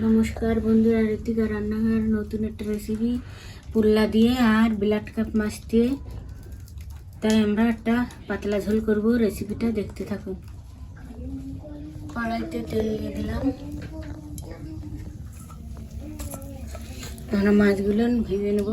নমস্কার বন্ধুরা, ঋতিকা রান্নাঘর নতুন একটা রেসিপি পুল্লা দিয়ে আর ব্লাড কাপ মাছ দিয়ে। তাই আমরা একটা পাতলা ঝোল করব, রেসিপিটা দেখতে থাকুন। কড়াইতে তেল দিয়ে দিলাম, আমরা মাছগুলো ভেজে নেব।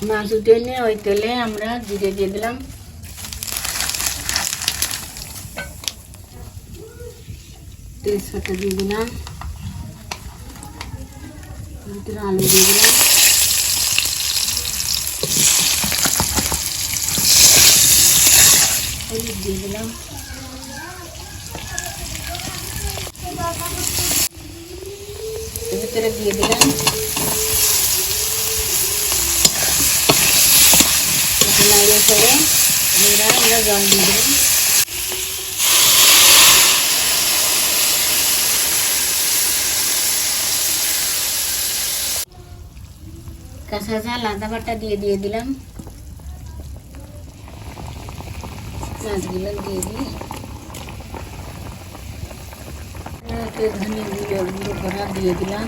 মাছ উঠে নিয়ে ওই তেলে আমরা জিরে দিয়ে দিলাম, তেজপাতা দিয়ে দিলাম, ভিতরে আলু দিয়ে দিলাম, হলুদ দিয়ে দিলাম, ভিতরে দিয়ে দিলাম করে আমরা জল দিয়ে দিলাম। কাঁচা ঝাল আদা বাটা দিয়ে দিলাম, মাছগুলো দিয়ে দিই, ধনে গুঁড়ো করা দিয়ে দিলাম।